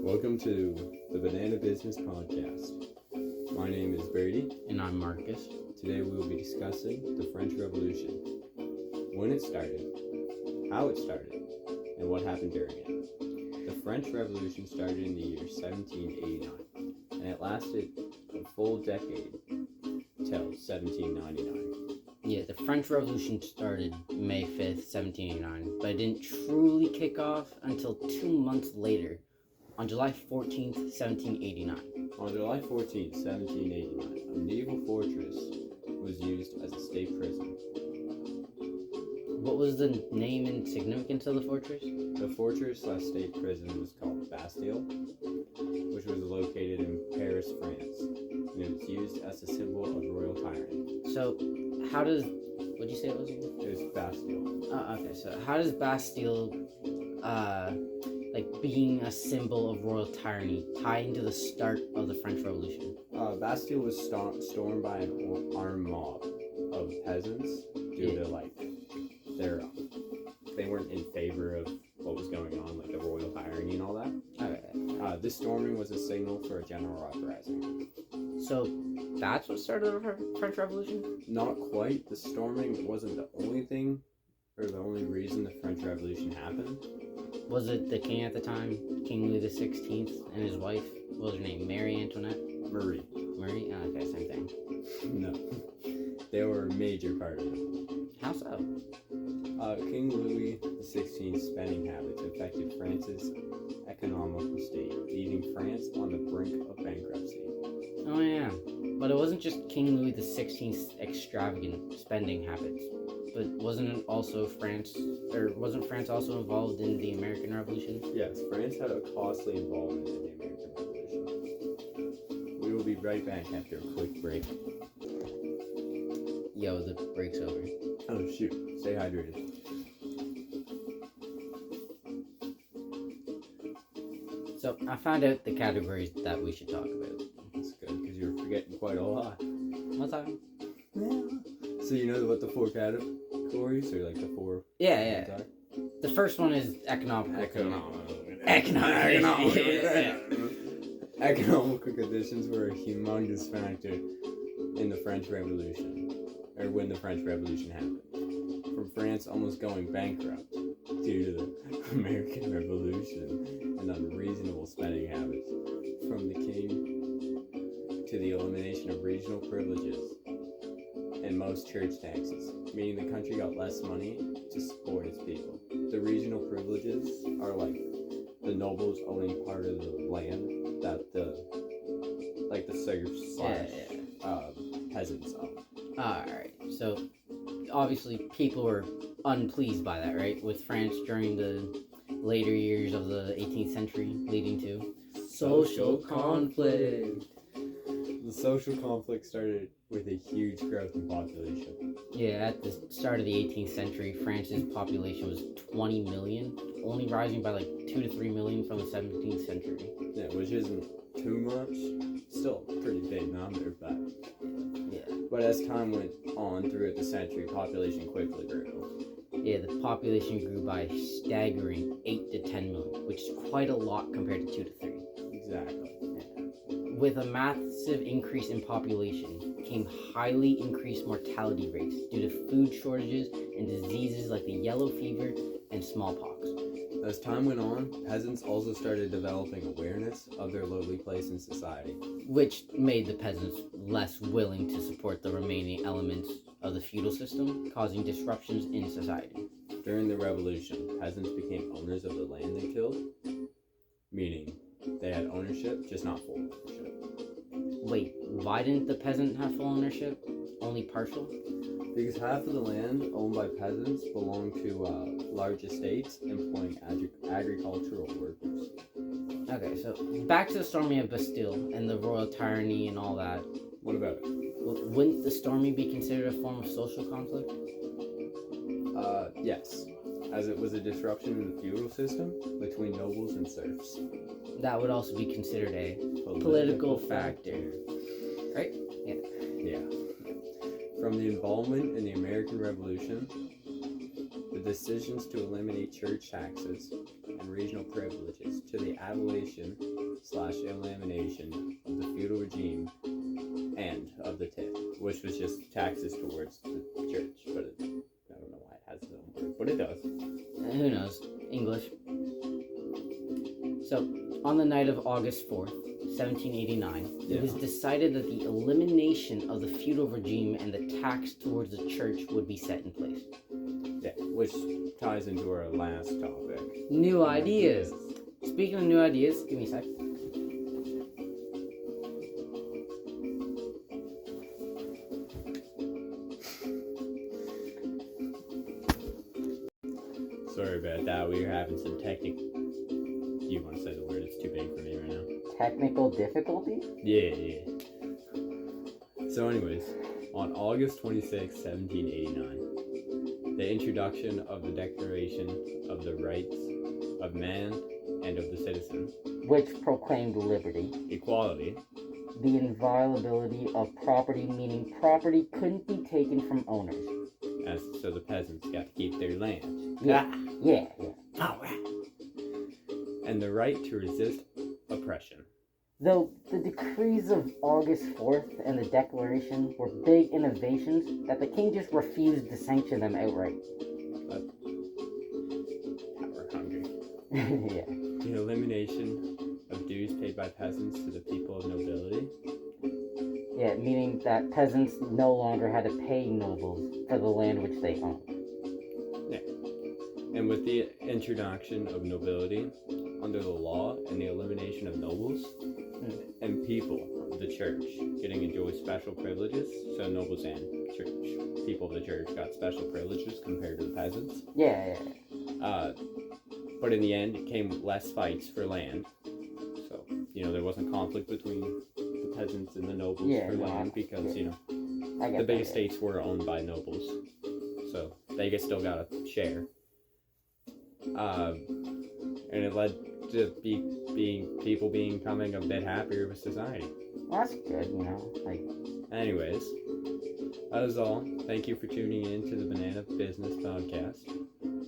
Welcome to the Banana Business Podcast. My name is Brady. And I'm Marcus. Today we will be discussing the French Revolution, when it started, how it started, and what happened during it. The French Revolution started in the year 1789, and it lasted a full decade till 1799. Yeah, the French Revolution started May 5th, 1789, but it didn't truly kick off until 2 months later, on July 14th, 1789. On July 14th, 1789, a medieval fortress was used as a state prison. What was the name and significance of the fortress? The fortress/state prison was called Bastille, which was located in Paris, France, and it was used as a symbol of royal tyranny. So, what'd you say it was again? It was Bastille. Okay, so how does Bastille, being a symbol of royal tyranny, tie into the start of the French Revolution? Bastille was stormed by an armed mob of peasants due to they weren't in favor of what was going on, like the royal tyranny and all that. Okay. This storming was a signal for a general uprising. So that's what started the French Revolution? Not quite. The storming wasn't the only thing, or the only reason the French Revolution happened. Was it the king at the time, King Louis XVI, and his wife? What was her name? Marie Antoinette? Marie. Marie? Oh, okay, same thing. No. They were a major part of it. How so? King Louis XVI's spending habits affected France's economical state, leaving France on the brink of bankruptcy. Oh yeah, but it wasn't just King Louis XVI's extravagant spending habits, but wasn't France also involved in the American Revolution? Yes, France had a costly involvement in the American Revolution. We will be right back after a quick break. Yo, the break's over. Oh shoot, stay hydrated. So, I found out the categories that we should talk about. That's good, because you're forgetting quite a lot. What time? So you know what the four categories, or like the four... Yeah. The first one is economical. Economical conditions were a humongous factor in the French Revolution, or when the French Revolution happened. From France almost going bankrupt due to the American Revolution and unreasonable spending habits, from the king to the elimination of regional privileges and most church taxes, meaning the country got less money to support its people. The regional privileges are like the nobles owning part of the land that the serfs / peasants own. Alright, so obviously people were unpleased by that, right? With France during the later years of the 18th century, leading to social conflict. The social conflict started with a huge growth in population. Yeah, at the start of the 18th century, France's population was 20 million, only rising by like 2 to 3 million from the 17th century. Yeah, which isn't too much. Still a pretty big number, but... Yeah. But as time went on throughout the century, population quickly grew. Yeah, the population grew by a staggering 8 to 10 million, which is quite a lot compared to 2 to 3. Exactly. With a massive increase in population came highly increased mortality rates due to food shortages and diseases like the yellow fever and smallpox. As time went on, peasants also started developing awareness of their lowly place in society, which made the peasants less willing to support the remaining elements of the feudal system, causing disruptions in society. During the revolution, peasants became owners of the land they tilled, meaning they had ownership, just not full ownership. Wait, why didn't the peasant have full ownership? Only partial? Because half of the land owned by peasants belonged to large estates employing agricultural workers. Okay, so back to the storming of Bastille and the royal tyranny and all that. What about it? Wouldn't the storming be considered a form of social conflict? Yes, as it was a disruption in the feudal system between nobles and serfs. That would also be considered a political factor. Right? Yeah. From the involvement in the American Revolution, the decisions to eliminate church taxes and regional privileges to the abolition/elimination of the feudal regime and of the tithe, which was just taxes towards the church. But I don't know why it has its own word, but it does. Who knows? English. So, on the night of August 4th, 1789, it was decided that the elimination of the feudal regime and the tax towards the church would be set in place. Yeah, which ties into our last topic. New ideas. Speaking of new ideas, give me a sec. Sorry about that. We were having some technical. You want to say the word? It's too big for me right now. Technical difficulties? Yeah. So, anyways, on August 26, 1789, the introduction of the Declaration of the Rights of Man and of the Citizen, Which proclaimed liberty, equality, the inviolability of property, meaning property couldn't be taken from owners. so the peasants got to keep their land. Yeah. Power. And the right to resist oppression. Though the decrees of August 4th and the Declaration were big innovations that the king just refused to sanction them outright. Power hungry. Yeah. The elimination of dues paid by peasants to the people of nobility. Yeah, meaning that peasants no longer had to pay nobles for the land which they owned. Yeah. And with the introduction of nobility under the law and the elimination of nobles and people of the church getting enjoy special privileges, so nobles and church people of the church got special privileges compared to the peasants. Yeah. But in the end, it came with less fights for land. So, there wasn't conflict between the peasants and the nobles for land because, the big estates were owned by nobles. So, they still got a share. And it led to people becoming a bit happier with society. Well, that's good, Anyways, that is all. Thank you for tuning in to the Banana Business Podcast,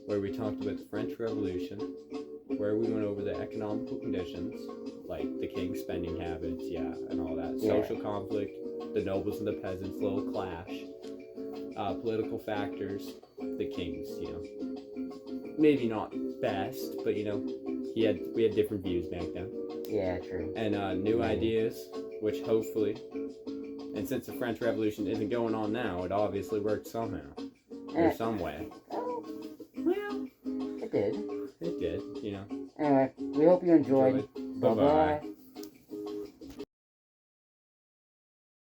where we talked about the French Revolution, where we went over the economical conditions, like the king's spending habits, and all that. Social conflict, the nobles and the peasants' little clash, political factors, the king's, maybe not best, but we had different views back then. Yeah, true. And new ideas, which hopefully, and since the French Revolution isn't going on now, it obviously worked somehow or some way. Oh, well, it did. It did, Anyway, we hope you enjoyed. Bye-bye.